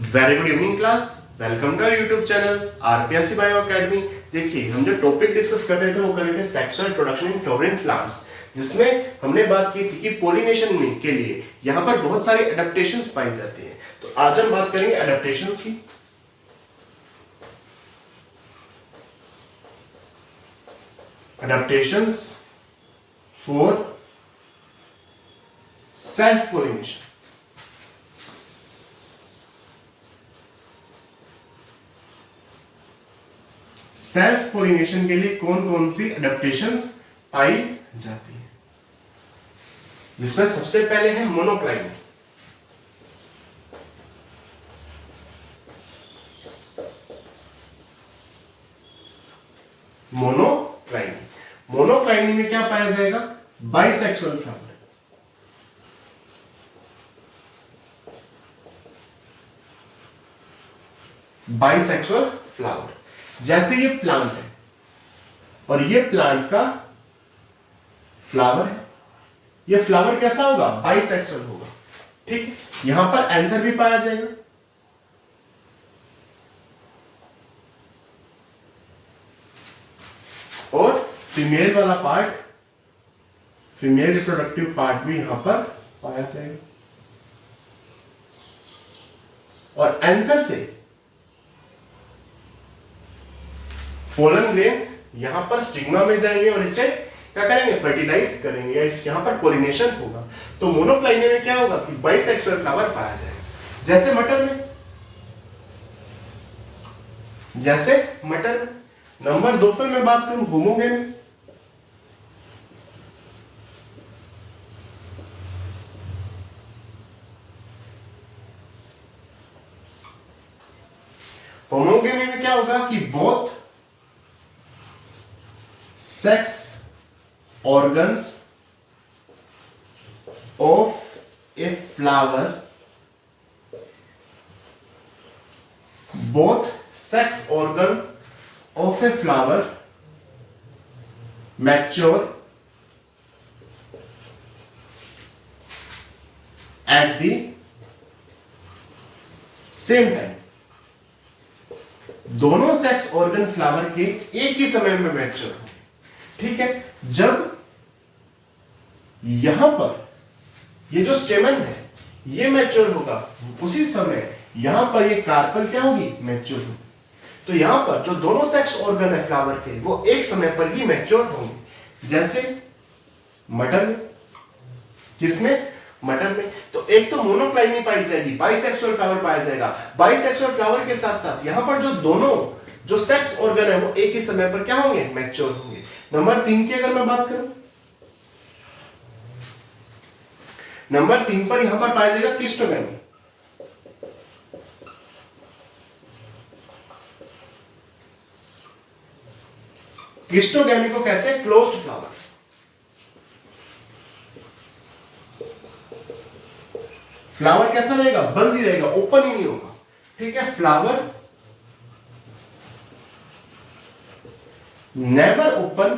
Very good evening class. Welcome to YouTube channel RPSC bio academy. देखिए, हम जो topic discuss कर रहे थे वो कर रहे थे sexual reproduction in flowering plants, जिसमें हमने बात की थी कि पोलिनेशन के लिए यहाँ पर बहुत सारी एडेप्टेशंस पाई जाती हैं। तो आज हम बात करेंगे एडेप्टेशंस की। Adaptations for self pollination. Self pollination के लिए कौन कौन सी एडेप्टेशंस पाई जाती है, जिसमें सबसे पहले है मोनोक्लाइनिंग। मोनोक्लाइनिंग में क्या पाया जाएगा? Bisexual flower. बाइसेक्सुअल फ्लावर, जैसे ये प्लांट है और ये प्लांट का फ्लावर है, ये फ्लावर कैसा होगा? बाइसेक्सुअल होगा। ठीक है, यहां पर एंथर भी पाया जाएगा और फीमेल वाला पार्ट, फीमेल रिप्रोडक्टिव पार्ट भी यहां पर पाया जाएगा और एंथर से पोलन ग्रेन यहां पर स्टिग्मा में जाएंगे और इसे क्या करेंगे? फर्टिलाइज करेंगे या यहां पर पोलिनेशन होगा। तो मोनोक्लाइने में क्या होगा कि बाइसेक्सुअल फ्लावर पाया जाएगा। जैसे मटर में, नंबर 2 पे मैं बात करूं होमोगेमी। होमोगेमी में क्या होगा कि both sex organs of a flower, both sex organ of a flower mature at the same time। दोनों सेक्स ऑर्गन फ्लावर के एक ही समय में मैच्योर हो। ठीक है, जब यहां पर ये जो स्टेमन है ये मैच्योर होगा, उसी समय यहां पर ये कार्पल क्या होगी? मैच्योर होगी। तो यहां पर जो दोनों सेक्स ऑर्गन है फ्लावर के वो एक समय पर ही मैच्योर होंगे। जैसे मटर में, किसमें? मटर में। तो एक तो मोनोक्लाइनी पाई जाएगी, बाइसेक्सुअल फ्लावर पाया जाएगा। बाइसेक्सुअल फ्लावर के साथ साथ यहां पर जो दोनों जो सेक्स ऑर्गन है वो एक ही समय पर क्या होंगे? मैच्योर होंगे। नंबर 3 की अगर मैं बात करूं, नंबर 3 पर यहां पर पाया जाएगा क्लिस्टोगैमी। क्लिस्टोगैमी को कहते हैं क्लोज्ड फ्लावर। फ्लावर कैसा रहेगा? बंद ही रहेगा, ओपन ही नहीं होगा। ठीक है, flower never open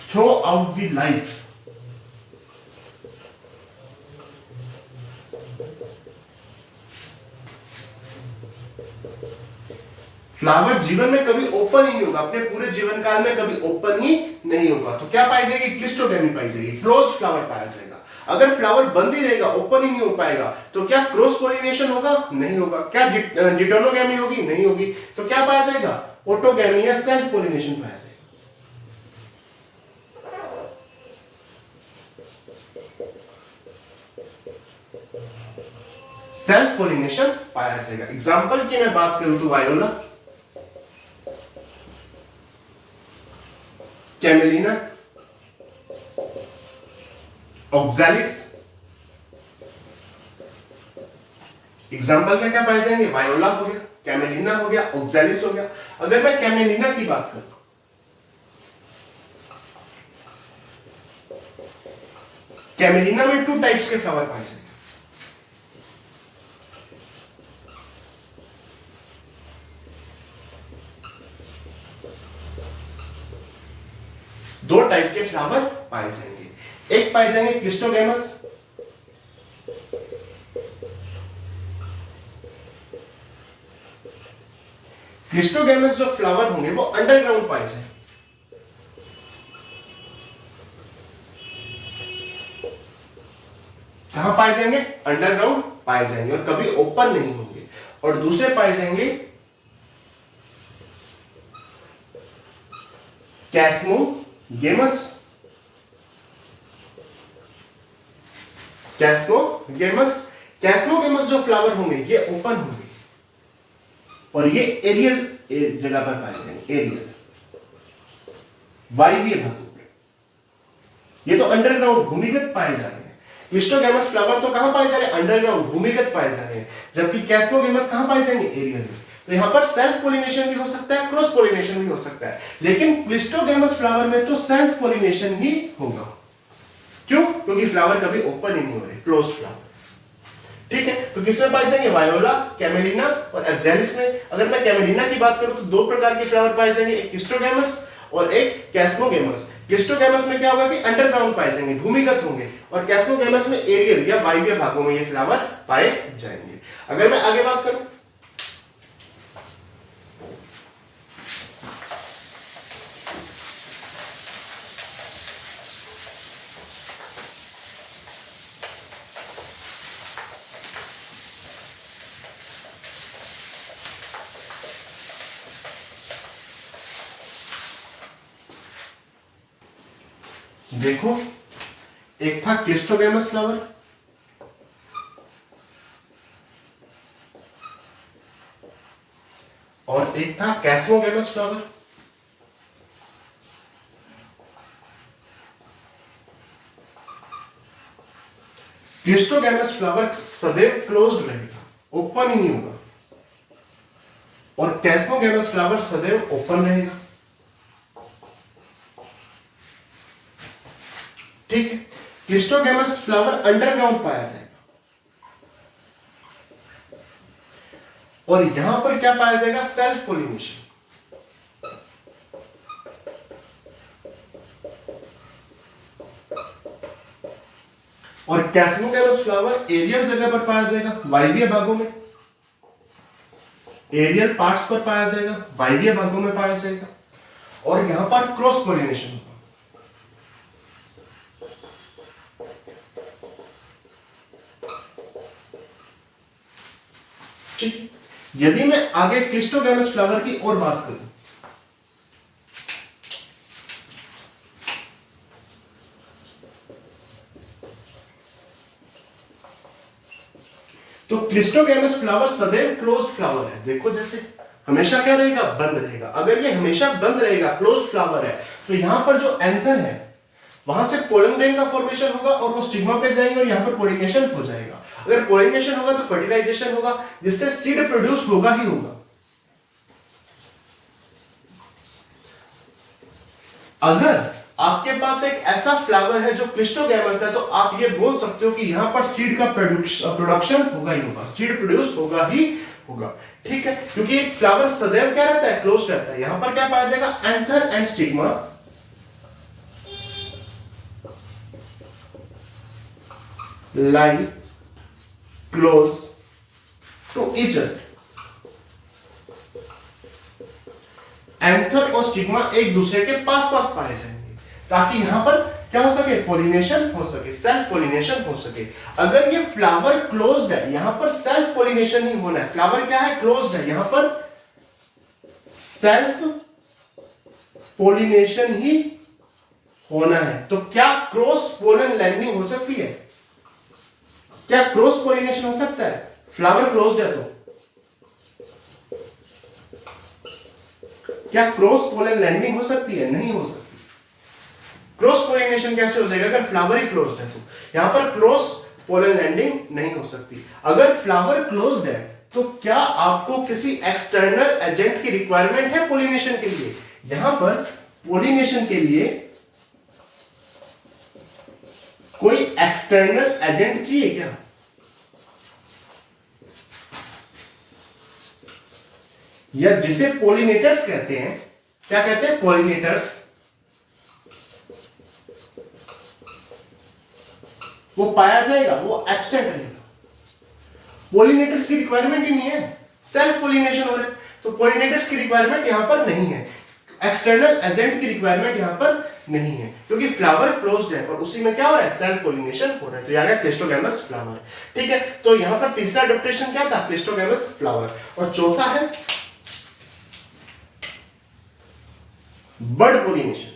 throughout the life। Flower जीवन में कभी ओपन ही नहीं होगा, अपने पूरे जीवन काल में कभी ओपन ही नहीं होगा। तो क्या पाई जाएगी? क्लिस्टोगैमी पाई जाएगी, क्लोज्ड फ्लावर पाया जाएगा। अगर फ्लावर बंद ही रहेगा, ओपन ही नहीं हो पाएगा, तो क्या क्रॉस पोलिनेशन होगा? नहीं होगा। क्या जिटोनोगैमी होगी? नहीं होगी। तो क्या पाया जाएगा? ऑटोगैमी या सेल्फ पोलिनेशन पाया जाएगा। सेल्फ पोलिनेशन पाया जाएगा। एग्जांपल की मैं बात करूं तो वायोला, कैमेलिना, ऑक्सैलिस। एग्जांपल क्या पाए जाएंगे? वायोला हो गया, कैमेलिना हो गया, ऑक्सैलिस हो गया। अगर मैं कैमेलिना की बात करूं, कैमेलिना में 2 टाइप्स के फ्लावर पाए जाएंगे। दो टाइप के फ्लावर पाए जाएंगे। एक पाए जाएंगे क्लिस्टोगैमस, क्लिस्टोगैमस जो फ्लावर होंगे वो अंडरग्राउंड पाए जाएंगे। कहां पाए जाएंगे? अंडरग्राउंड पाए जाएंगे और कभी ओपन नहीं होंगे। और दूसरे पाए जाएंगे कैस्मोगेमस। कैस्मोगेमस जो फ्लावर होंगे ये ओपन होंगे और ये एरियल जगह पर पाए जाएंगे, एरियल वायवीय भागों में। ये तो अंडरग्राउंड भूमिगत पाए जा रहे हैं। क्लिस्टोगैमस फ्लावर तो कहां पाए जा रहे हैं? अंडरग्राउंड भूमिगत पाए जा रहे हैं, जबकि कैस्मोगेमस कहां पाए जाएंगे? एरियल में। तो यहां पर सेल्फ पोलिनेशन भी हो सकता है, क्रॉस पोलिनेशन भी हो सकता है, लेकिन क्लिस्टोगैमस फ्लावर में तो सेल्फ पोलिनेशन ही होगा। क्यों? क्योंकि फ्लावर कभी ओपन ही नहीं हो रहे, क्लोज्ड फ्लावर। ठीक है, तो किसमें पाए जाएंगे? वायोला, कैमेलिना और एक्जेलिस में। अगर मैं कैमेलिना की बात करूं तो दो प्रकार के फ्लावर पाए जाएंगे, एक क्लिस्टोगैमस और एक कैस्मोगेमस। क्लिस्टोगैमस में क्या होगा कि अंडरग्राउंड पाए जाएंगे, भूमिगत होंगे, और कैस्मोगेमस में एरियल या वायवीय भागों में ये फ्लावर पाए जाएंगे। अगर मैं आगे बात करूं, देखो एक था क्लिस्टोगैमस फ्लावर और एक था कैस्मोगेमस फ्लावर। क्लिस्टोगैमस फ्लावर सदैव क्लोज्ड रहेगा, ओपन ही नहीं होगा, और कैस्मोगेमस फ्लावर सदैव ओपन रहेगा। ठीक है, क्लिस्टोगैमस फ्लावर अंडरग्राउंड पाया जाएगा, और यहां पर क्या पाया जाएगा? Self pollination. और कैस्मोगैमस फ्लावर एरियल जगह पर पाया जाएगा, वायवीय भागों में, एरियल पार्ट्स पर पाया जाएगा, वायवीय भागों में पाया जाएगा, और यहां पर क्रॉस पोलिनेशन होगा। ठीक, यदि मैं आगे क्लिस्टोगैमस फ्लावर की और बात करूं, तो क्लिस्टोगैमस फ्लावर सदैव क्लोज्ड फ्लावर है। देखो जैसे हमेशा क्या रहेगा? बंद रहेगा। अगर ये हमेशा बंद रहेगा, क्लोज्ड फ्लावर है, तो यहां पर जो एंथर है वहां से पोलन ग्रेन का फॉर्मेशन होगा और वो स्टिग्मा पे जाएंगे और यहां पर पोलिनेशन हो जाएगा। अगर पोलिनेशन होगा तो फर्टिलाइजेशन होगा, जिससे सीड प्रोड्यूस होगा ही होगा। अगर आपके पास एक ऐसा फ्लावर है जो क्लिस्टोगैमस है, तो आप ये बोल सकते हो कि यहां पर सीड का प्रोडक्शन होगा ही होगा, सीड प्रोड्यूस होगा ही होगा। ठीक है, क्योंकि एक फ्लावर सदैव क्या रहता है? क्लोज रहता है। यहां पर क्या पाया जाएगा? Anther and stigma lie close to each other। Anther और स्टिग्मा एक दूसरे के पास पास पाए जाएंगे, ताकि यहां पर क्या हो सके? पोलिनेशन हो सके, सेल्फ पोलिनेशन हो सके। अगर ये फ्लावर क्लोज्ड है, यहां पर सेल्फ पोलिनेशन ही होना है। फ्लावर क्या है? क्लोज्ड है, यहां पर सेल्फ पोलिनेशन ही होना है। तो क्या क्रॉस पोलन लैंडिंग हो सकती है? क्या क्रॉस पोलिनेशन हो सकता है? फ्लावर क्लोज्ड है तो क्या क्रॉस पोलन लैंडिंग हो सकती है? नहीं हो सकती। क्रॉस पोलिनेशन कैसे हो जाएगा? अगर फ्लावर ही क्लोज्ड है तो यहां पर क्रॉस पोलन लैंडिंग नहीं हो सकती। अगर फ्लावर क्लोज्ड है तो क्या आपको किसी एक्सटर्नल एजेंट की रिक्वायरमेंट है पोलिनेशन के लिए? यहां पर पोलिनेशन के लिए कोई एक्सटर्नल एजेंट चाहिए क्या? या जिसे पोलिनेटर्स कहते हैं, क्या कहते हैं? पोलिनेटर्स। वो पाया जाएगा, वो एब्सेंट रहेगा। पोलिनेटर्स की रिक्वायरमेंट ही नहीं है, सेल्फ पोलिनेशन हो रहा है। तो पोलिनेटर्स की रिक्वायरमेंट यहां पर नहीं है, एक्सटर्नल एजेंट की रिक्वायरमेंट यहां पर नहीं है, क्योंकि फ्लावर क्लोज्ड है और उसी में क्या हो रहा है, सेल्फ पोलिनेशन हो रहा है। तो ये आ गया क्लिस्टोगैमस फ्लावर। ठीक है, तो यहां पर तीसरा अडैप्टेशन क्या था, क्लिस्टोगैमस फ्लावर। और चौथा है bird pollination.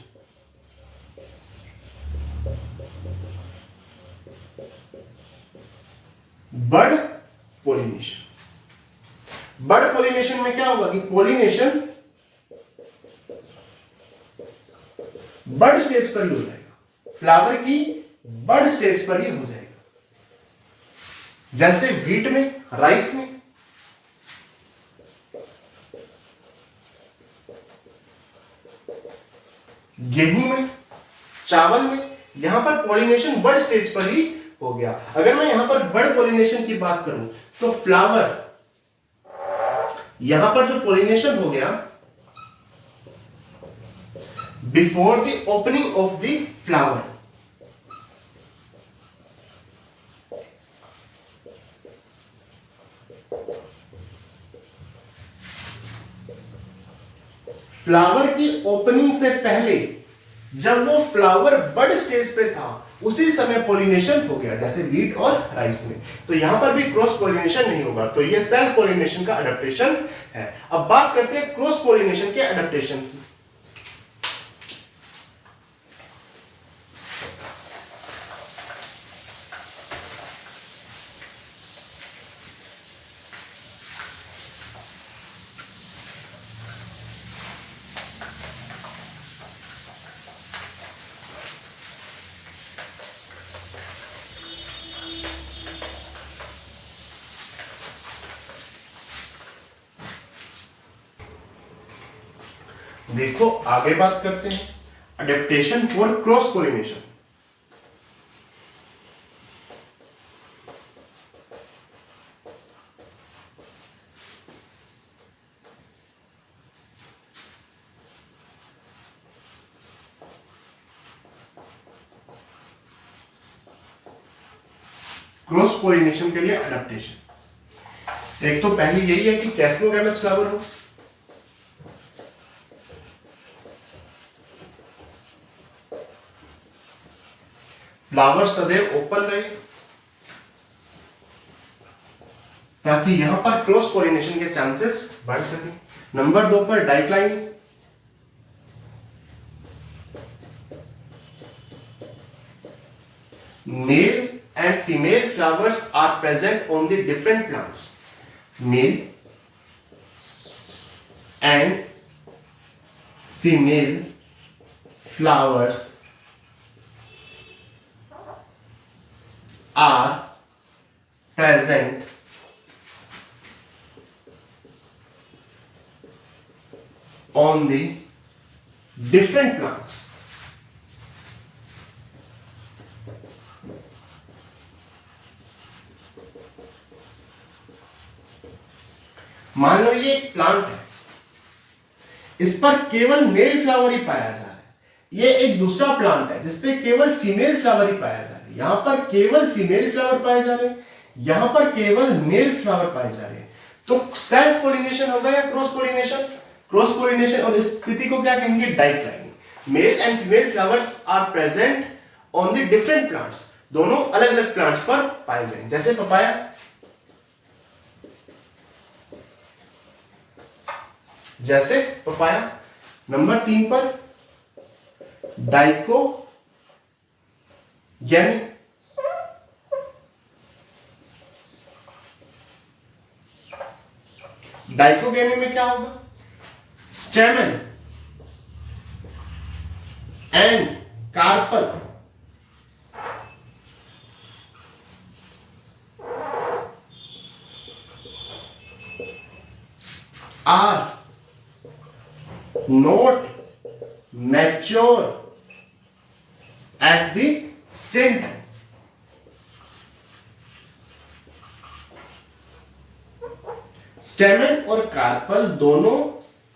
Bird pollination, bird pollination में क्या होगा कि पोलिनेशन बर्ड स्टेज पर ही हो जाएगा, फ्लावर की बर्ड स्टेज पर ही हो जाएगा। जैसे व्हीट में, राइस में, गेहूं में, चावल में, यहां पर पोलिनेशन बर्ड स्टेज पर ही हो गया। अगर मैं यहां पर बर्ड पोलिनेशन की बात करूं तो फ्लावर, यहां पर जो पोलिनेशन हो गया before the opening of the flower, flower की ओपनिंग से पहले जब वो फ्लावर बर्ड स्टेज पे था उसी समय पोलिनेशन हो गया, जैसे व्हीट और राइस में। तो यहां पर भी क्रॉस पोलिनेशन नहीं होगा, तो ये सेल्फ पोलिनेशन का अडैप्टेशन है। अब बात करते हैं क्रॉस पोलिनेशन के अडैप्टेशन की। देखो आगे बात करते हैं adaptation for cross pollination. Cross pollination के लिए अडेप्टेशन, एक तो पहली यही है कि कैस्मोगैमस फ्लावर हो, फ्लावर सदैव ओपन रहे ताकि यहां पर क्रॉस पोलिनेशन के चांसेस बढ़ सके। नंबर 2 पर dicline, male and female flowers are present on the different plants. Male and female flowers are present on the different plants. मान लो ये एक प्लांट है, इस पर केवल मेल फ्लावर ही पाया जा रहा है। ये एक दूसरा प्लांट है जिसपे केवल फीमेल फ्लावर ही पाया जा रहा है। यहां पर केवल फीमेल फ्लावर पाए जा रहे हैं, यहां पर केवल मेल फ्लावर पाए जा रहे हैं। तो सेल्फ पोलिनेशन होगा या क्रॉस पोलिनेशन? Cross pollination. और इस स्थिति को क्या कहेंगे? Diclining. Male and female flowers are present on the different plants, दोनों अलग अलग प्लांट्स पर पाए जाएंगे। जैसे पपाया, जैसे पपाया। नंबर 3 पर डाइको गैमी, डाइकोगेमी में क्या होगा? Stamen and carpel are not mature at the same time. Stamen और कार्पल दोनों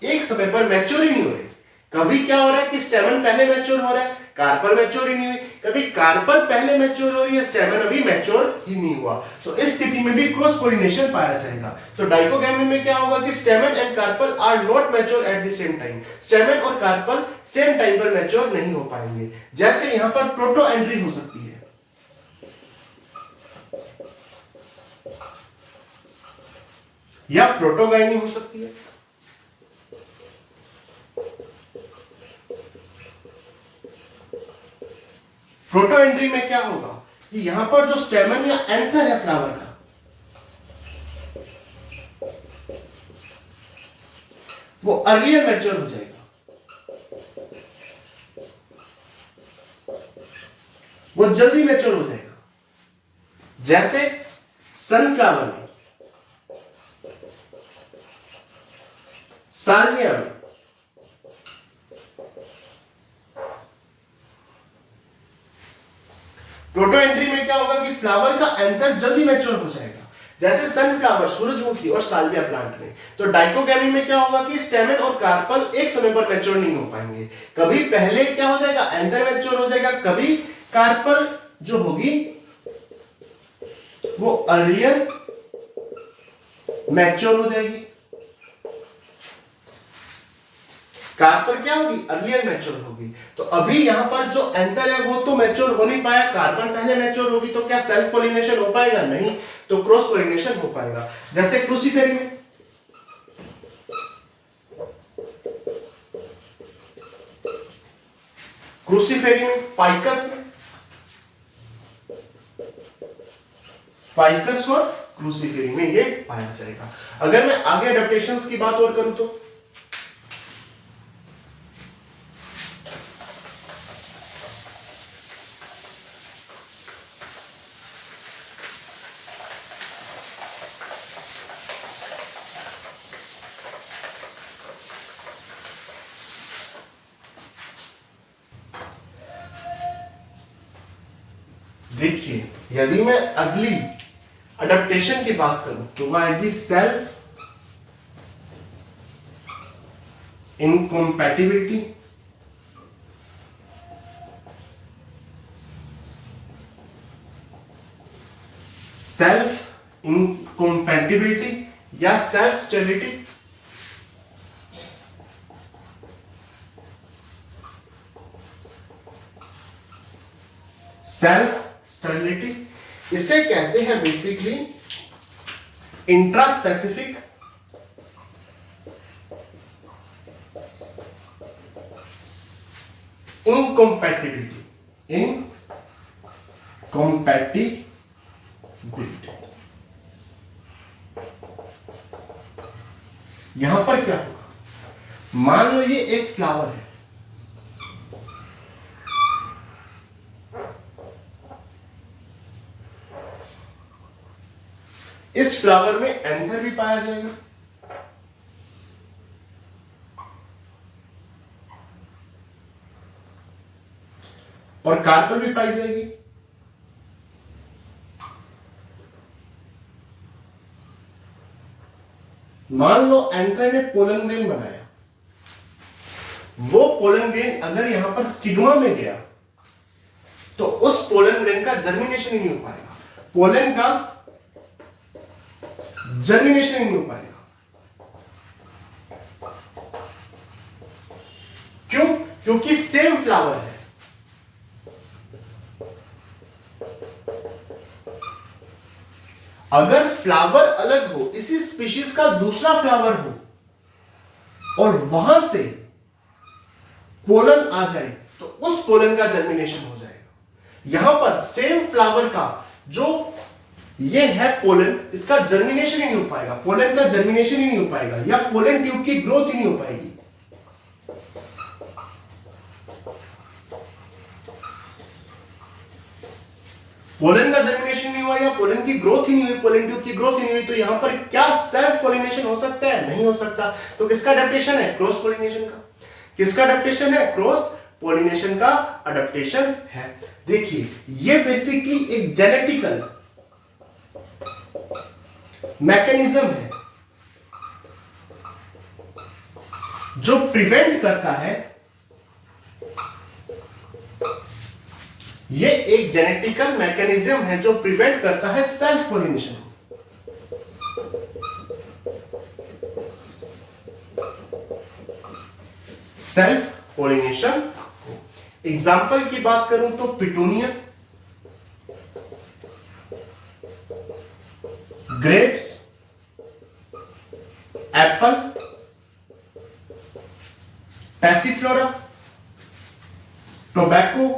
एक समय पर मैच्योर ही नहीं हो रहे। कभी क्या हो रहा है कि स्टेमन पहले मैच्योर हो रहा है, कार्पल मैच्योर ही नहीं हुई। कभी कार्पल पहले मैच्योर हो रही है, स्टेमन अभी मैच्योर ही नहीं हुआ, तो इस स्थिति में भी क्रॉस पोलिनेशन पाया जाएगा। तो डाइकोगैमी में क्या होगा कि stamen and carpel are not mature at the same time, stamen और कार्पल सेम टाइम पर मैच्योर नहीं हो पाएंगे। जैसे यहां पर प्रोटो एंट्री हो सकती है, या प्रोटोगाइनी हो सकती है। प्रोटो एंट्री में क्या होगा कि यहां पर जो स्टेमन या एंथर है फ्लावर का, वो अर्लियर मैच्योर हो जाएगा, वो जल्दी मैच्योर हो जाएगा। जैसे सनफ्लावर में, साल्विया में, प्रोटो एंट्री में क्या होगा कि फ्लावर का एंथर जल्दी मैच्योर हो जाएगा, जैसे सनफ्लावर, सूरजमुखी और साल्विया प्लांट में। तो डाइकोगैमी में क्या होगा कि स्टेमन और कार्पल एक समय पर मैच्योर नहीं हो पाएंगे, कभी पहले क्या हो जाएगा, एंथर मैच्योर हो जाएगा, कभी कार्पल जो होगी वो अर्लियर मैच्योर हो जाएगी। कार्पल क्या होगी, अर्लियर मैच्योर होगी। तो अभी यहां पर जो एंथर है वो तो मैच्योर हो नहीं पाया, कार्बन पहले मैच्योर होगी, तो क्या सेल्फ पोलिनेशन हो पाएगा, नहीं, तो क्रॉस पोलिनेशन हो पाएगा। जैसे क्रूसीफेरी में, क्रूसीफेरी में, फाइकस में, फाइकस और क्रूसीफेरी में ये पाया जाएगा। अगर मैं आगे एडेप्टेशंस की बात और करूं तो देखिए, यदि मैं अगली अडेप्टेशन की बात करूं तो वह आएगी सेल्फ इनकॉम्पैटिबिलिटी, सेल्फ इनकॉम्पैटिबिलिटी या सेल्फ स्टेरिलिटी। सेल्फ स्टेरिलिटी इसे कहते हैं बेसिकली इंट्रास्पेसिफिक इनकॉम्पैटिबिलिटी, इनकॉम्पैटिबिलिटी। यहां पर क्या होगा, मान लो ये एक फ्लावर है, इस फ्लावर में एंथर भी पाया जाएगा, और कार्पल भी पाई जाएगी। मान लो एंथर ने पोलन ग्रेन बनाया, वो पोलन ग्रेन अगर यहां पर स्टिग्मा में गया तो उस पोलन ग्रेन का जर्मिनेशन ही नहीं हो पाएगा, पोलन का जर्मिनेशन नहीं हो पाएगा। क्यों? क्योंकि सेम फ्लावर है, अगर फ्लावर अलग हो, इसी स्पीशीज का दूसरा फ्लावर हो और वहां से पोलन आ जाए तो उस पोलन का जर्मिनेशन हो जाएगा। यहां पर सेम फ्लावर का जो ये है पोलन, इसका जर्मिनेशन ही नहीं हो पाएगा, पोलन का जर्मिनेशन ही नहीं हो पाएगा, या पोलन ट्यूब की ग्रोथ ही नहीं हो पाएगी। पोलन का जर्मिनेशन नहीं हुआ या पोलन की ग्रोथ ही नहीं हुई, पोलन ट्यूब की ग्रोथ ही नहीं हुई, तो यहां पर क्या सेल्फ पोलिनेशन हो सकता है? नहीं हो सकता। तो किसका अडैप्टेशन है? क्रॉस पोलिनेशन का। किसका अडैप्टेशन है? क्रॉस पोलिनेशन का अडैप्टेशन है। देखिए, ये बेसिकली एक जेनेटिकल मैकेनिज्म है जो प्रिवेंट करता है ये एक जेनेटिकल मैकेनिज्म है जो प्रिवेंट करता है self pollination. Self pollination. Example की बात करूं तो petunia, grapes, Apple, Passiflora, tobacco,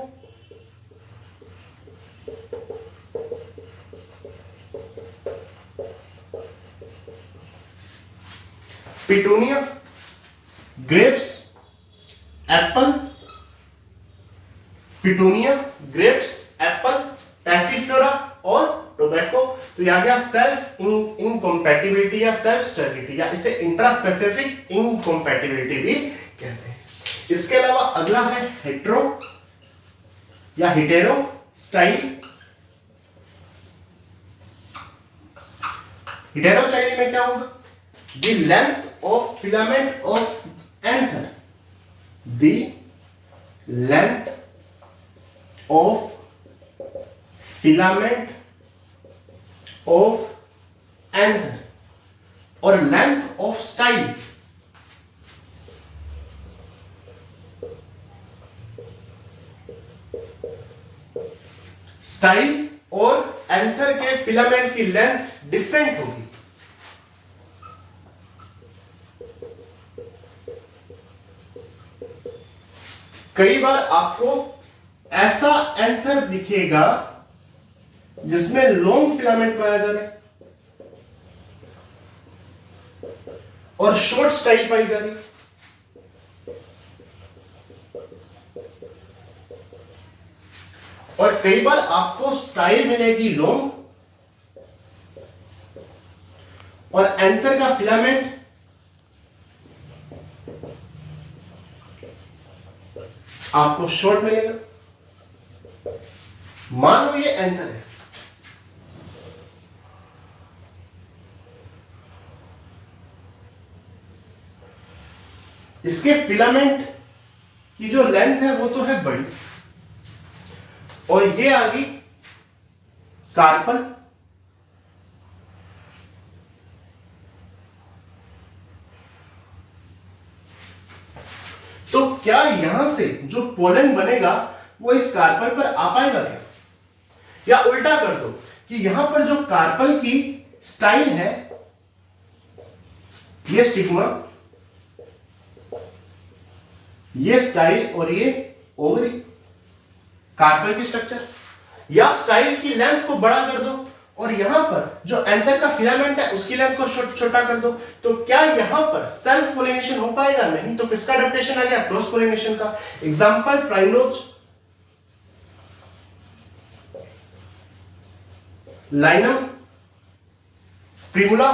petunia, grapes, Apple, petunia, grapes, Apple, Passiflora और टोबैको। तो यह गया सेल्फ इनकॉम्पैटिबिलिटी या सेल्फ स्टेरिलिटी, या इसे इंट्रा स्पेसिफिक इनकॉम्पैटिबिलिटी भी कहते हैं। इसके अलावा अगला है हेट्रो या हिटेरो स्टाइल। हिटेरो स्टाइल में क्या होगा? The length of filament of anther, the length of filament of anther और length of style। स्टाइल और एंथर के फिलामेंट की लेंथ डिफरेंट होगी। कई बार आपको ऐसा एंथर दिखेगा जिसमें लॉन्ग फिलामेंट पाया जा रहा है और शॉर्ट स्टाइल पाई जा रही है। और कई बार आपको स्टाइल मिलेगी लॉन्ग और एंथर का फिलामेंट आपको शॉर्ट मिलेगा। मान लो ये एंथर है, इसके फिलामेंट की जो लेंथ है वो तो है बड़ी, और ये आ गई कार्पल। तो क्या यहां से जो पोलन बनेगा वो इस कार्पल पर आ पाएगा क्या? या उल्टा कर दो कि यहां पर जो कार्पल की स्टाइल है, ये स्टिग्मा, ये स्टाइल और ये ओवरी, कार्पल की स्ट्रक्चर। या स्टाइल की लेंथ को बड़ा कर दो और यहां पर जो एंथर का फिलामेंट है उसकी लेंथ को छोटा कर दो। तो क्या यहां पर सेल्फ पोलिनेशन हो पाएगा? नहीं। तो किसका अडॉप्टेशन आ गया? क्रॉस पोलिनेशन का। Example primrose, linum, primula.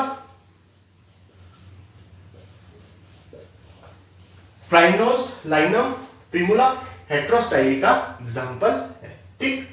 Primrose, linum, primula heterostyly का एग्जांपल है। ठीक।